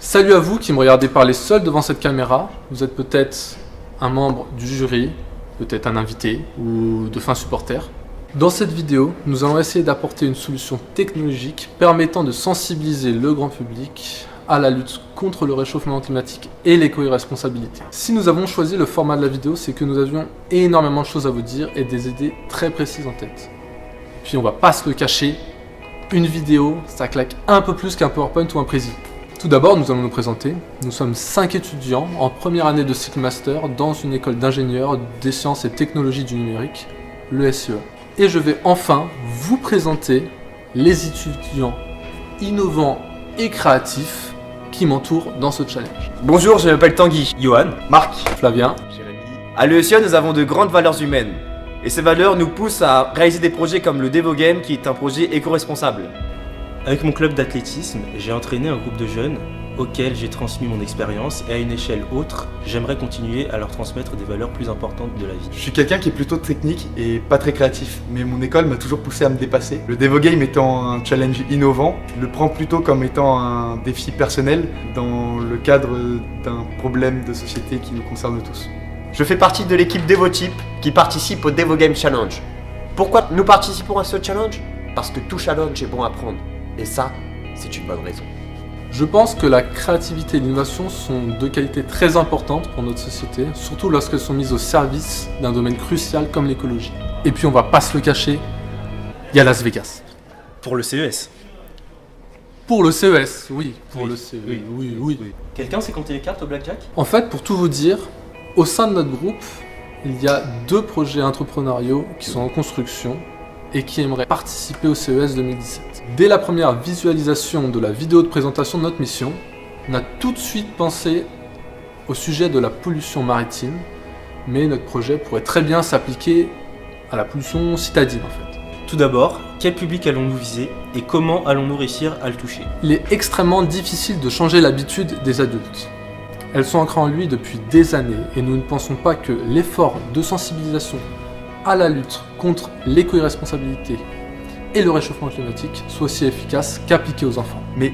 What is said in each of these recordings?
Salut à vous qui me regardez parler seul devant cette caméra. Vous êtes peut-être un membre du jury, peut-être un invité ou de fin supporter. Dans cette vidéo, nous allons essayer d'apporter une solution technologique permettant de sensibiliser le grand public à la lutte contre le réchauffement climatique et l'éco-irresponsabilité. Si nous avons choisi le format de la vidéo, c'est que nous avions énormément de choses à vous dire et des idées très précises en tête. Puis on va pas se le cacher, une vidéo, ça claque un peu plus qu'un PowerPoint ou un prési. Tout d'abord, nous allons nous présenter. Nous sommes 5 étudiants en première année de cycle master dans une école d'ingénieurs des sciences et technologies du numérique, le SEA. Et je vais enfin vous présenter les étudiants innovants et créatifs qui m'entourent dans ce challenge. Bonjour, je m'appelle Tanguy. Johan, Marc, Flavien, Jérémy. À l'ESEA, nous avons de grandes valeurs humaines. Et ces valeurs nous poussent à réaliser des projets comme le DevoGame, qui est un projet éco-responsable. Avec mon club d'athlétisme, j'ai entraîné un groupe de jeunes auxquels j'ai transmis mon expérience et à une échelle autre, j'aimerais continuer à leur transmettre des valeurs plus importantes de la vie. Je suis quelqu'un qui est plutôt technique et pas très créatif, mais mon école m'a toujours poussé à me dépasser. Le DevoGame étant un challenge innovant, je le prends plutôt comme étant un défi personnel dans le cadre d'un problème de société qui nous concerne tous. Je fais partie de l'équipe DevoType qui participe au DevoGame Challenge. Pourquoi nous participons à ce challenge? Parce que tout challenge est bon à prendre. Et ça, c'est une bonne raison. je pense que la créativité et l'innovation sont deux qualités très importantes pour notre société, surtout lorsqu'elles sont mises au service d'un domaine crucial comme l'écologie. Et puis on va pas se le cacher, il y a Las Vegas. Pour le CES. Pour le CES, oui. Pour Oui, le CES, oui, oui. Quelqu'un sait compter les cartes au blackjack? En fait, pour tout vous dire, au sein de notre groupe, il y a 2 projets entrepreneuriaux qui sont en construction et qui aimeraient participer au CES 2017. Dès la première visualisation de la vidéo de présentation de notre mission, on a tout de suite pensé au sujet de la pollution maritime, mais notre projet pourrait très bien s'appliquer à la pollution citadine en fait. Tout d'abord, quel public allons-nous viser et comment allons-nous réussir à le toucher? Il est extrêmement difficile de changer l'habitude des adultes. Elles sont ancrées en lui depuis des années et nous ne pensons pas que l'effort de sensibilisation à la lutte contre l'éco-irresponsabilité et le réchauffement climatique soit aussi efficace qu'appliqué aux enfants. Mais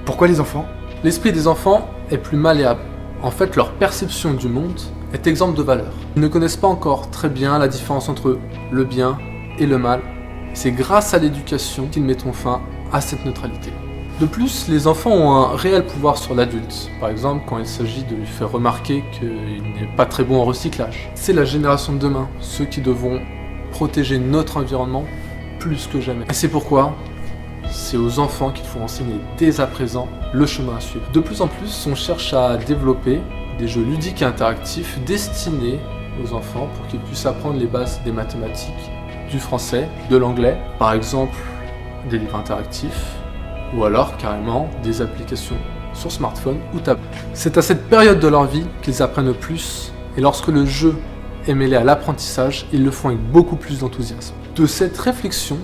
pourquoi les enfants? L'esprit des enfants est plus malléable. En fait, leur perception du monde est exempte de valeur. Ils ne connaissent pas encore très bien la différence entre le bien et le mal. C'est grâce à l'éducation qu'ils mettront fin à cette neutralité. De plus, les enfants ont un réel pouvoir sur l'adulte. Par exemple, quand il s'agit de lui faire remarquer qu'il n'est pas très bon en recyclage. C'est la génération de demain, ceux qui devront protéger notre environnement plus que jamais. Et c'est pourquoi c'est aux enfants qu'il faut enseigner dès à présent le chemin à suivre. De plus en plus, on cherche à développer des jeux ludiques et interactifs destinés aux enfants pour qu'ils puissent apprendre les bases des mathématiques, du français, de l'anglais, par exemple des livres interactifs, ou alors carrément des applications sur smartphone ou tablette. C'est à cette période de leur vie qu'ils apprennent le plus, et lorsque le jeu est mêlé à l'apprentissage, ils le font avec beaucoup plus d'enthousiasme. De cette réflexion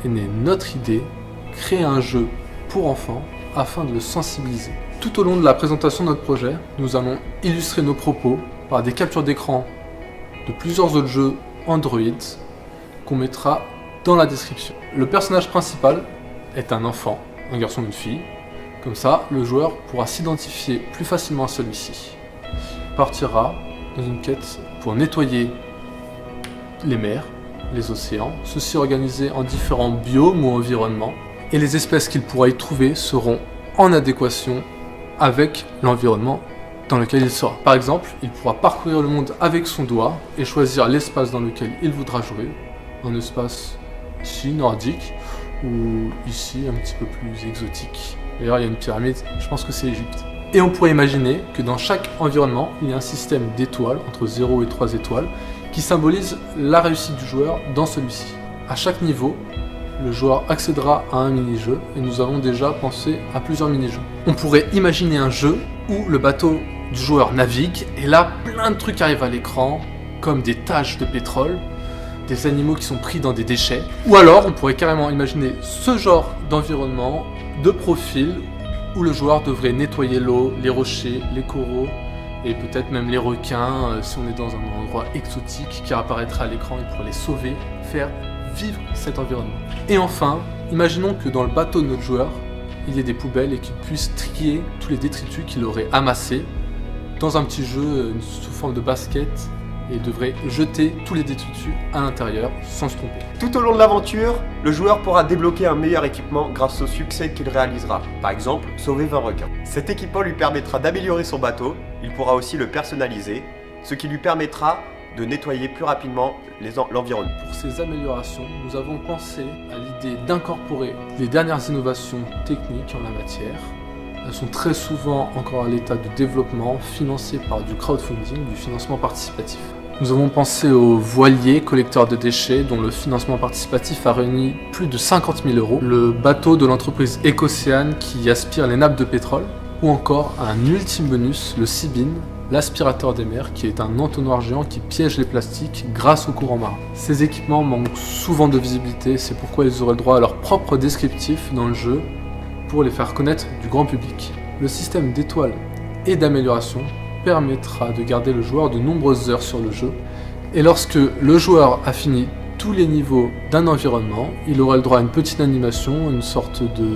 est née notre idée, créer un jeu pour enfants afin de le sensibiliser. Tout au long de la présentation de notre projet, nous allons illustrer nos propos par des captures d'écran de plusieurs autres jeux Android qu'on mettra dans la description. Le personnage principal est un enfant, un garçon ou une fille. Comme ça, le joueur pourra s'identifier plus facilement à celui-ci. Il partira dans une quête pour nettoyer les mers, les océans, ceux-ci organisés en différents biomes ou environnements, et les espèces qu'il pourra y trouver seront en adéquation avec l'environnement dans lequel il sera. Par exemple, il pourra parcourir le monde avec son doigt et choisir l'espace dans lequel il voudra jouer, un espace ici nordique, ou ici un petit peu plus exotique. D'ailleurs, il y a une pyramide, je pense que c'est l'Égypte. Et on pourrait imaginer que dans chaque environnement, il y a un système d'étoiles, entre 0 et 3 étoiles, qui symbolise la réussite du joueur dans celui-ci. À chaque niveau, le joueur accédera à un mini-jeu, et nous avons déjà pensé à plusieurs mini-jeux. On pourrait imaginer un jeu où le bateau du joueur navigue, et là, plein de trucs arrivent à l'écran, comme des taches de pétrole, des animaux qui sont pris dans des déchets. Ou alors, on pourrait carrément imaginer ce genre d'environnement, de profil, où le joueur devrait nettoyer l'eau, les rochers, les coraux, et peut-être même les requins, si on est dans un endroit exotique qui apparaîtra à l'écran, il pourrait les sauver, faire vivre cet environnement. Et enfin, imaginons que dans le bateau de notre joueur, il y ait des poubelles et qu'il puisse trier tous les détritus qu'il aurait amassés dans un petit jeu sous forme de basket et devrait jeter tous les détritus à l'intérieur sans se tromper. Tout au long de l'aventure, le joueur pourra débloquer un meilleur équipement grâce au succès qu'il réalisera. Par exemple, sauver 20 requins. Cet équipement lui permettra d'améliorer son bateau, il pourra aussi le personnaliser, ce qui lui permettra de nettoyer plus rapidement l'environnement. Pour ces améliorations, nous avons pensé à l'idée d'incorporer les dernières innovations techniques en la matière. Elles sont très souvent encore à l'état de développement, financées par du crowdfunding, du financement participatif. Nous avons pensé au voilier collecteur de déchets dont le financement participatif a réuni plus de 50 000 €, le bateau de l'entreprise Ecocéane qui aspire les nappes de pétrole, ou encore un ultime bonus, le Seabeam, l'aspirateur des mers qui est un entonnoir géant qui piège les plastiques grâce au courant marin. Ces équipements manquent souvent de visibilité, c'est pourquoi ils auraient le droit à leur propre descriptif dans le jeu pour les faire connaître du grand public. Le système d'étoiles et d'amélioration permettra de garder le joueur de nombreuses heures sur le jeu, et lorsque le joueur a fini tous les niveaux d'un environnement, il aura le droit à une petite animation, une sorte de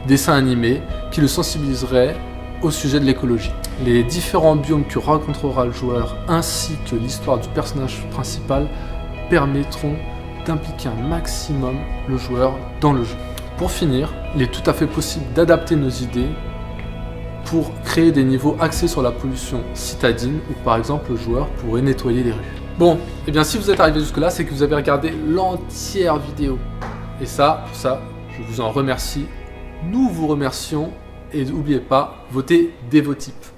dessin animé qui le sensibiliserait au sujet de l'écologie. Les différents biomes que rencontrera le joueur ainsi que l'histoire du personnage principal permettront d'impliquer un maximum le joueur dans le jeu. Pour finir, il est tout à fait possible d'adapter nos idées pour créer des niveaux axés sur la pollution citadine où par exemple le joueur pourrait nettoyer les rues. Bon, et bien si vous êtes arrivé jusque là, c'est que vous avez regardé l'entière vidéo. Et ça, pour ça, je vous en remercie. Nous vous remercions et n'oubliez pas, votez Devotype.